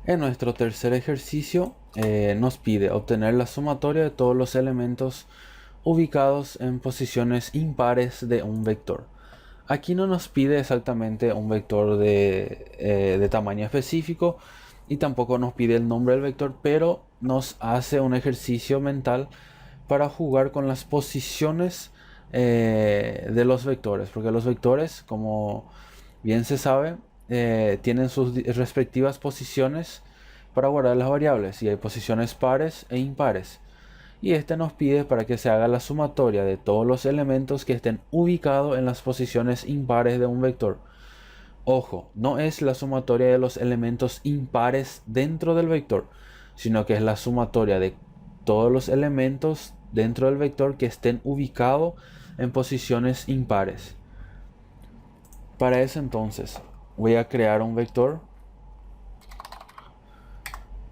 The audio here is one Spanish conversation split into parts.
En nuestro tercer ejercicio nos pide obtener la sumatoria de todos los elementos ubicados en posiciones impares de un vector. Aquí no nos pide exactamente un vector de tamaño específico y tampoco nos pide el nombre del vector, pero nos hace un ejercicio mental para jugar con las posiciones de los vectores, porque los vectores, como bien se sabe, tienen sus respectivas posiciones para guardar las variables, y hay posiciones pares e impares. Y este nos pide para que se haga la sumatoria de todos los elementos que estén ubicados en las posiciones impares de un vector. Ojo, no es la sumatoria de los elementos impares dentro del vector, sino que es la sumatoria de todos los elementos dentro del vector que estén ubicados en posiciones impares. Para eso entonces voy a crear un vector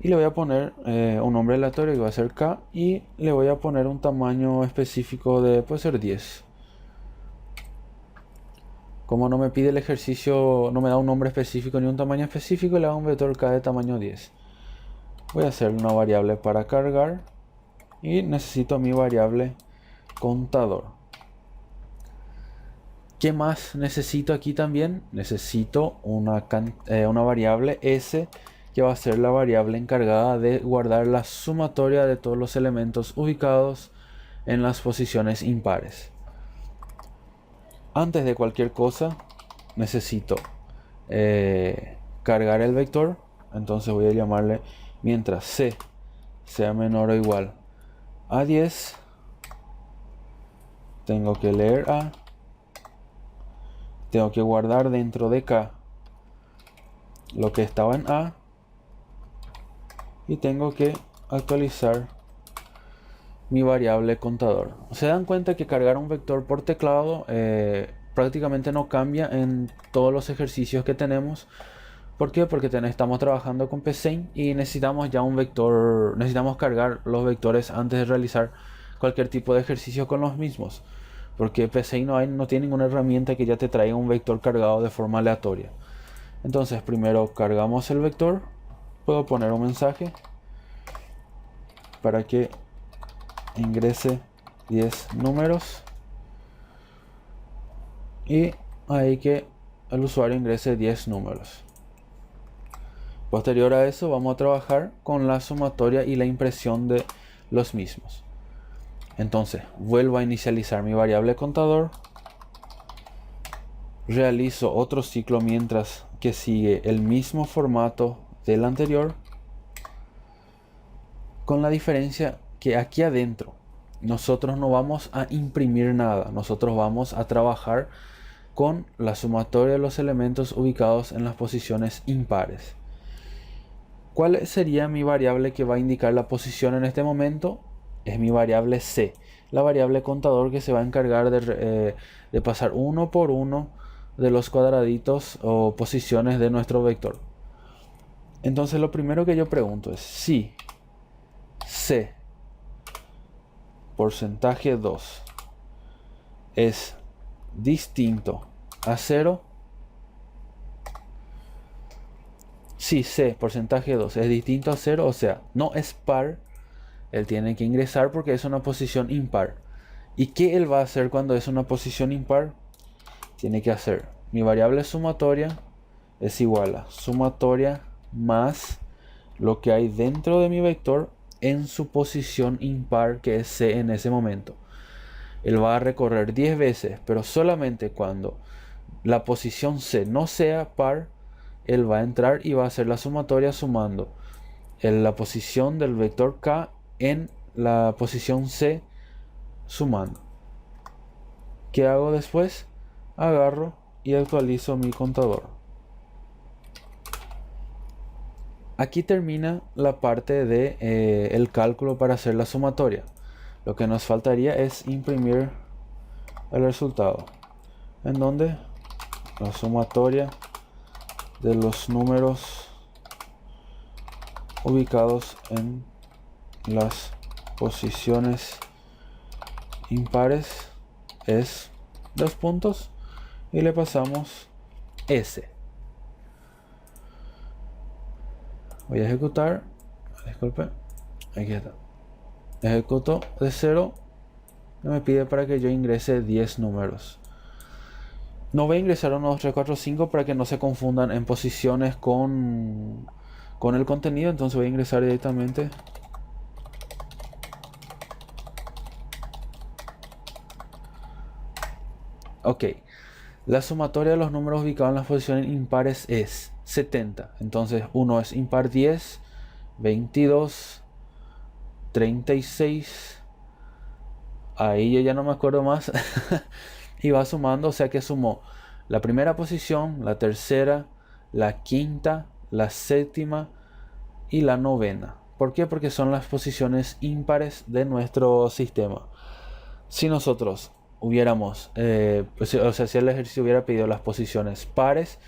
y le voy a poner un nombre aleatorio que va a ser k, y le voy a poner un tamaño específico de, puede ser 10. Como no me pide el ejercicio, no me da un nombre específico ni un tamaño específico, le hago un vector k de tamaño 10. Voy a hacer una variable para cargar y necesito mi variable contador. ¿Qué más necesito aquí también? Necesito una variable s, que va a ser la variable encargada de guardar la sumatoria de todos los elementos ubicados en las posiciones impares. Antes de cualquier cosa necesito cargar el vector, entonces voy a llamarle mientras c sea menor o igual a 10, tengo que leer a, tengo que guardar dentro de k lo que estaba en a, y tengo que actualizar mi variable contador. Se dan cuenta que cargar un vector por teclado prácticamente no cambia en todos los ejercicios que tenemos. ¿Por qué? Porque estamos trabajando con Pseint y necesitamos ya un vector, necesitamos cargar los vectores antes de realizar cualquier tipo de ejercicio con los mismos. Porque Pseint no tiene ninguna herramienta que ya te traiga un vector cargado de forma aleatoria. Entonces primero cargamos el vector. Puedo poner un mensaje para que ingrese 10 números, y ahí que el usuario ingrese 10 números. Posterior a eso vamos a trabajar con la sumatoria y la impresión de los mismos. Entonces vuelvo a inicializar mi variable contador, realizo otro ciclo mientras que sigue el mismo formato del anterior, con la diferencia que aquí adentro nosotros no vamos a imprimir nada, nosotros vamos a trabajar con la sumatoria de los elementos ubicados en las posiciones impares. ¿Cuál sería mi variable que va a indicar la posición en este momento? Es mi variable c, la variable contador que se va a encargar de pasar uno por uno de los cuadraditos o posiciones de nuestro vector. Entonces lo primero que yo pregunto es si c porcentaje 2 es distinto a 0. Si c porcentaje 2 es distinto a 0, o sea, no es par, él tiene que ingresar porque es una posición impar. ¿Y qué él va a hacer cuando es una posición impar? Tiene que hacer mi variable sumatoria es igual a sumatoria más lo que hay dentro de mi vector en su posición impar, que es c en ese momento. Él va a recorrer 10 veces, pero solamente cuando la posición c no sea par, él va a entrar y va a hacer la sumatoria sumando la posición del vector k en la posición c, sumando. ¿Qué hago después? Agarro y actualizo mi contador. Aquí termina la parte de el cálculo para hacer la sumatoria. Lo que nos faltaría es imprimir el resultado, en donde la sumatoria de los números ubicados en las posiciones impares es 2 puntos, y le pasamos S. Voy a ejecutar. Disculpe. Aquí está. Ejecuto de 0. Me pide para que yo ingrese 10 números. No voy a ingresar 1, 2, 3, 4, 5 para que no se confundan en posiciones con el contenido. Entonces voy a ingresar directamente. Ok. La sumatoria de los números ubicados en las posiciones impares es 70. Entonces 1 es impar 10, 22, 36. Ahí yo ya no me acuerdo más. Y va sumando, o sea que sumó la primera posición, la tercera, la quinta, la séptima y la novena. ¿Por qué? Porque son las posiciones impares de nuestro sistema. Si nosotros hubiéramos, o sea, si el ejercicio hubiera pedido las posiciones pares,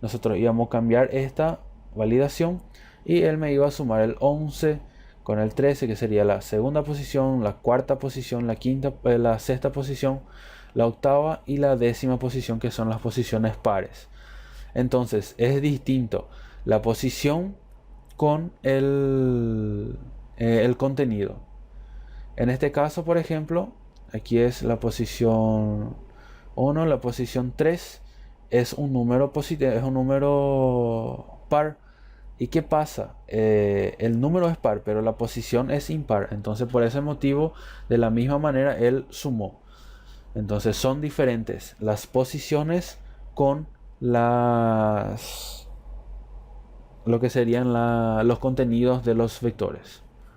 nosotros íbamos a cambiar esta validación y él me iba a sumar el 11 con el 13, que sería la segunda posición, la cuarta posición, la quinta, la sexta posición, la octava y la décima posición, que son las posiciones pares. Entonces es distinto la posición con el contenido. En este caso, por ejemplo, aquí es la posición 1, la posición 3 es un número positivo, es un número par. ¿Y qué pasa? El número es par, pero la posición es impar. Entonces, por ese motivo, de la misma manera, él sumó. Entonces, son diferentes las posiciones con lo que serían los contenidos de los vectores.